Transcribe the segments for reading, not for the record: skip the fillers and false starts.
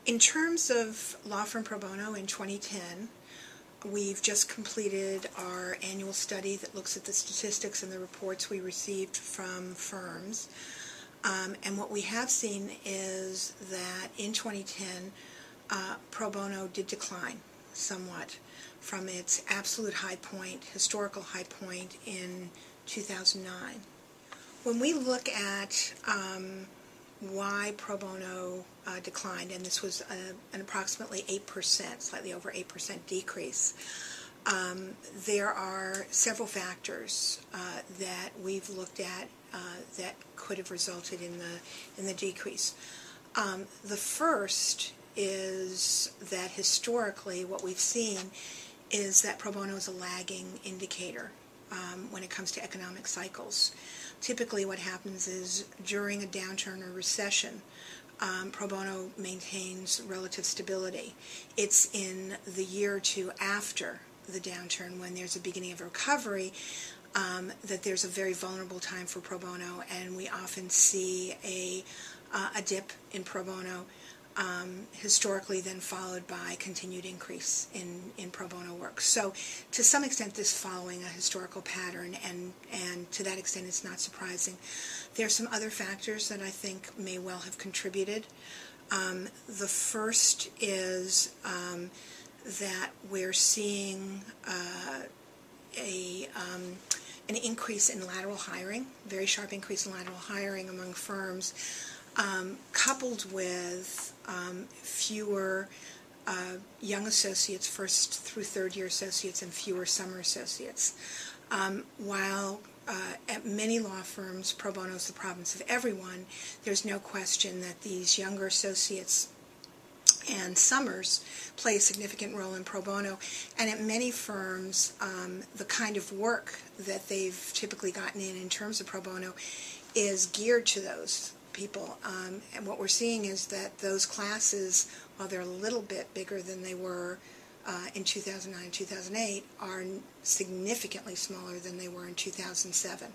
In terms of law firm pro bono in 2010, we've just completed our annual study that looks at the statistics and the reports we received from firms. And what we have seen is that in 2010, pro bono did decline somewhat from its absolute high point, historical high point in 2009. When we look at why pro bono declined, and this was an approximately 8%, slightly over 8% decrease, there are several factors that we've looked at that could have resulted in the decrease. The first is that historically what we've seen is that pro bono is a lagging indicator when it comes to economic cycles. Typically what happens is during a downturn or recession, pro bono maintains relative stability. It's in the year or two after the downturn, when there's a beginning of a recovery, that there's a very vulnerable time for pro bono, and we often see a dip in pro bono, historically then followed by continued increase in pro bono work. So to some extent this is following a historical pattern, and to that extent it's not surprising. There are some other factors that I think may well have contributed. The first is that we're seeing an increase in lateral hiring, very sharp increase in lateral hiring among firms, coupled with fewer young associates, first through third year associates, and fewer summer associates. While at many law firms pro bono is the province of everyone, there's no question that these younger associates and summers play a significant role in pro bono, and at many firms the kind of work that they've typically gotten in terms of pro bono is geared to those people, and what we're seeing is that those classes, while they're a little bit bigger than they were in 2009 and 2008, are significantly smaller than they were in 2007.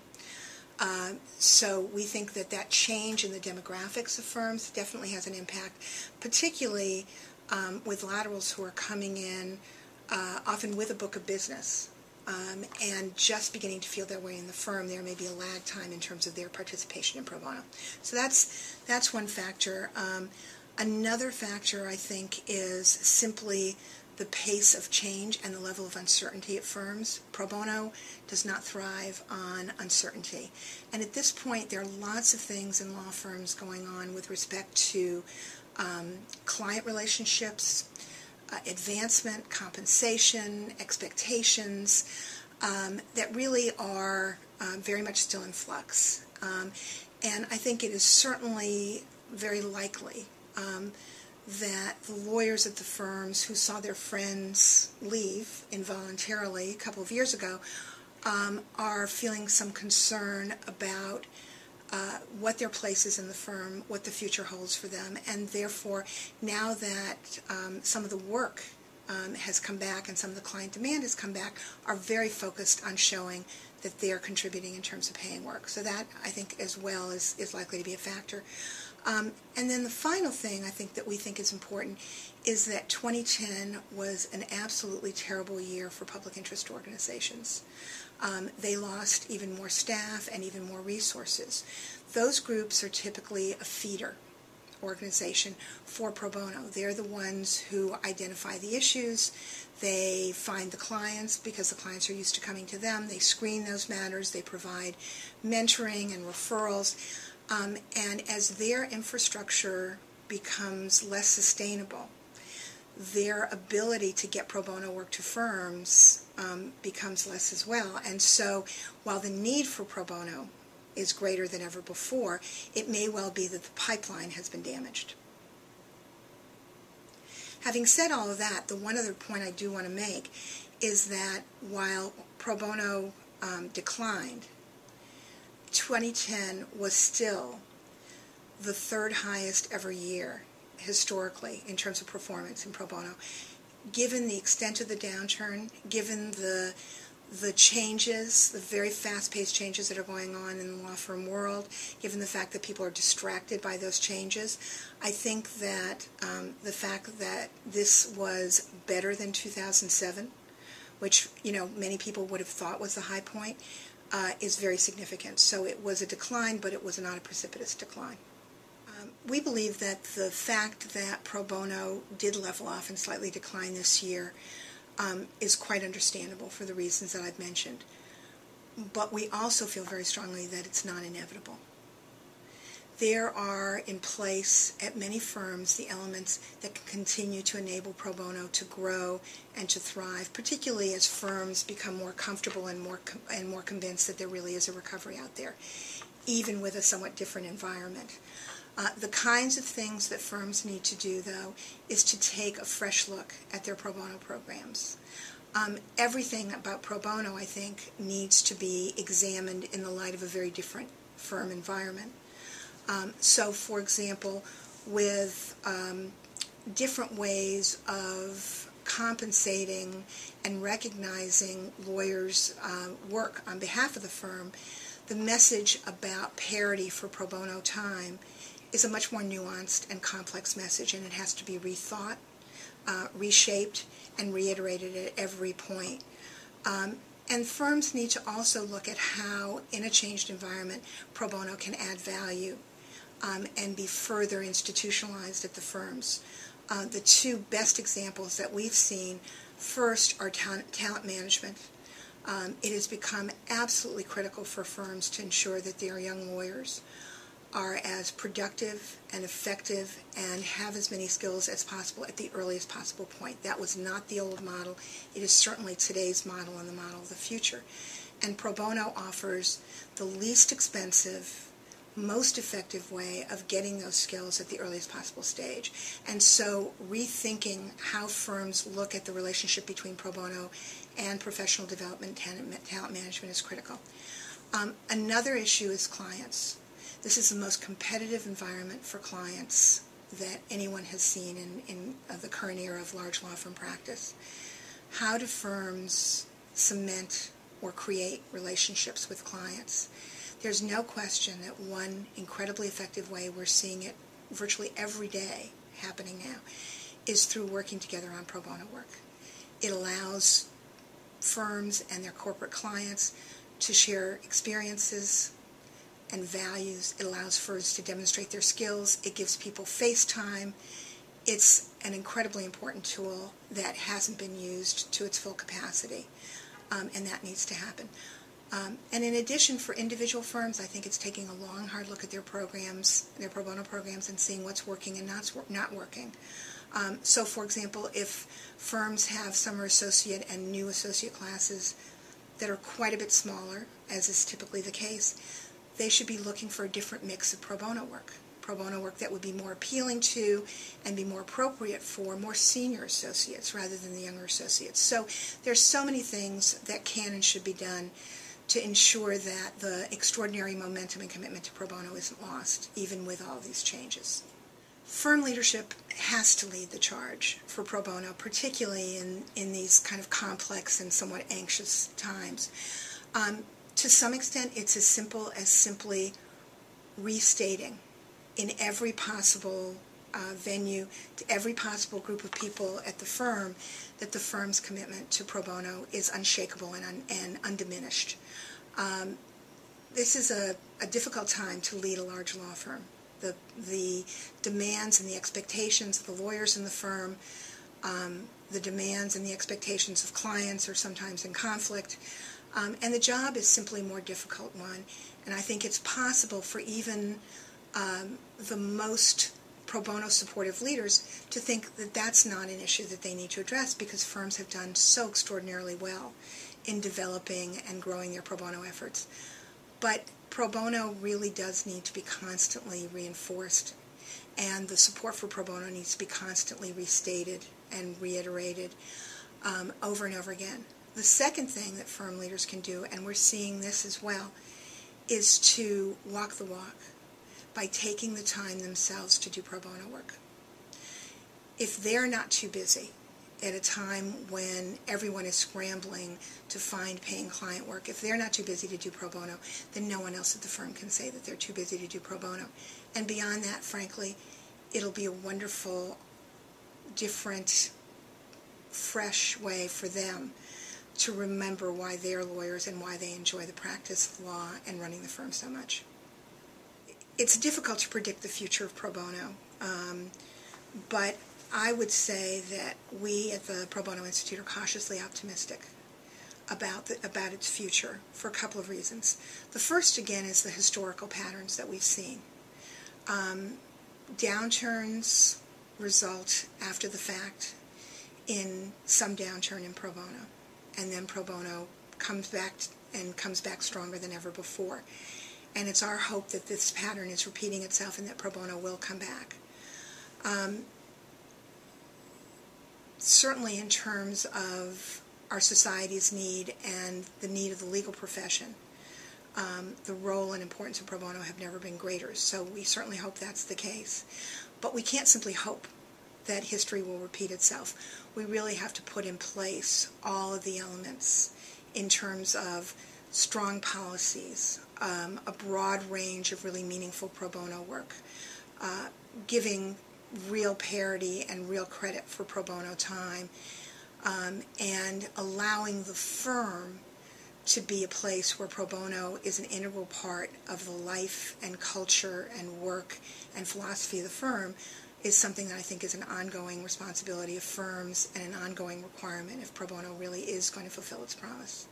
So we think that that change in the demographics of firms definitely has an impact, particularly with laterals who are coming in often with a book of business and just beginning to feel their way in the firm. There may be a lag time in terms of their participation in pro bono. So that's one factor. Another factor, I think, is simply the pace of change and the level of uncertainty at firms. Pro bono does not thrive on uncertainty. And at this point, there are lots of things in law firms going on with respect to client relationships, advancement, compensation, expectations, that really are very much still in flux. And I think it is certainly very likely that the lawyers at the firms who saw their friends leave involuntarily a couple of years ago are feeling some concern about what their place is in the firm, what the future holds for them, and therefore now that some of the work has come back and some of the client demand has come back, are very focused on showing that they're contributing in terms of paying work. So that, I think, as well is likely to be a factor. And then the final thing I think that we think is important is that 2010 was an absolutely terrible year for public interest organizations. They lost even more staff and even more resources. Those groups are typically a feeder organization for pro bono. They're the ones who identify the issues. They find the clients because the clients are used to coming to them. They screen those matters. They provide mentoring and referrals. And as their infrastructure becomes less sustainable, their ability to get pro bono work to firms becomes less as well. And so while the need for pro bono is greater than ever before, it may well be that the pipeline has been damaged. Having said all of that, the one other point I do want to make is that while pro bono declined, 2010 was still the third highest ever year historically in terms of performance in pro bono. Given the extent of the downturn, given the the changes, the very fast-paced changes that are going on in the law firm world, given the fact that people are distracted by those changes, I think that the fact that this was better than 2007, which many people would have thought was the high point, is very significant. So it was a decline, but it was not a precipitous decline. We believe that the fact that pro bono did level off and slightly decline this year is quite understandable for the reasons that I've mentioned. But we also feel very strongly that it's not inevitable. There are in place at many firms the elements that can continue to enable pro bono to grow and to thrive, particularly as firms become more comfortable and more convinced that there really is a recovery out there, even with a somewhat different environment. The kinds of things that firms need to do, though, is to take a fresh look at their pro bono programs. Everything about pro bono, I think, needs to be examined in the light of a very different firm environment. So, for example, with different ways of compensating and recognizing lawyers' work on behalf of the firm, the message about parity for pro bono time is a much more nuanced and complex message, and it has to be rethought, reshaped, and reiterated at every point. And firms need to also look at how, in a changed environment, pro bono can add value and be further institutionalized at the firms. The two best examples that we've seen, first, are talent management. It has become absolutely critical for firms to ensure that their young lawyers are as productive and effective and have as many skills as possible at the earliest possible point. That was not the old model. It is certainly today's model and the model of the future. And pro bono offers the least expensive, most effective way of getting those skills at the earliest possible stage. And so rethinking how firms look at the relationship between pro bono and professional development, talent management is critical. Another issue is clients. This is the most competitive environment for clients that anyone has seen in the current era of large law firm practice. How do firms cement or create relationships with clients? There's no question that one incredibly effective way, we're seeing it virtually every day happening now, is through working together on pro bono work. It allows firms and their corporate clients to share experiences and values. It allows firms to demonstrate their skills. It gives people face time. It's an incredibly important tool that hasn't been used to its full capacity, and that needs to happen. And in addition, for individual firms, I think it's taking a long, hard look at their programs, their pro bono programs, and seeing what's working and not working. So, for example, if firms have summer associate and new associate classes that are quite a bit smaller, as is typically the case, they should be looking for a different mix of pro bono work that would be more appealing to and be more appropriate for more senior associates rather than the younger associates. So there's so many things that can and should be done to ensure that the extraordinary momentum and commitment to pro bono isn't lost, even with all these changes. Firm leadership has to lead the charge for pro bono, particularly in these kind of complex and somewhat anxious times. To some extent, it's as simple as simply restating in every possible venue, to every possible group of people at the firm, that the firm's commitment to pro bono is unshakable and undiminished. This is a difficult time to lead a large law firm. The demands and the expectations of the lawyers in the firm, the demands and the expectations of clients are sometimes in conflict. And the job is simply a more difficult one. And I think it's possible for even the most pro bono supportive leaders to think that that's not an issue that they need to address, because firms have done so extraordinarily well in developing and growing their pro bono efforts. But pro bono really does need to be constantly reinforced, and the support for pro bono needs to be constantly restated and reiterated over and over again. The second thing that firm leaders can do, and we're seeing this as well, is to walk the walk by taking the time themselves to do pro bono work. If they're not too busy, at a time when everyone is scrambling to find paying client work. If they're not too busy to do pro bono, then no one else at the firm can say that they're too busy to do pro bono. And beyond that, frankly, it'll be a wonderful, different, fresh way for them to remember why they're lawyers and why they enjoy the practice of law and running the firm so much. It's difficult to predict the future of pro bono, but I would say that we at the Pro Bono Institute are cautiously optimistic about its future for a couple of reasons. The first, again, is the historical patterns that we've seen. Downturns result after the fact in some downturn in pro bono, and then pro bono comes back stronger than ever before. And it's our hope that this pattern is repeating itself and that pro bono will come back. Certainly in terms of our society's need and the need of the legal profession, the role and importance of pro bono have never been greater, so we certainly hope that's the case. But we can't simply hope that history will repeat itself. We really have to put in place all of the elements in terms of strong policies, a broad range of really meaningful pro bono work, giving real parity and real credit for pro bono time, and allowing the firm to be a place where pro bono is an integral part of the life and culture and work and philosophy of the firm is something that I think is an ongoing responsibility of firms and an ongoing requirement if pro bono really is going to fulfill its promise.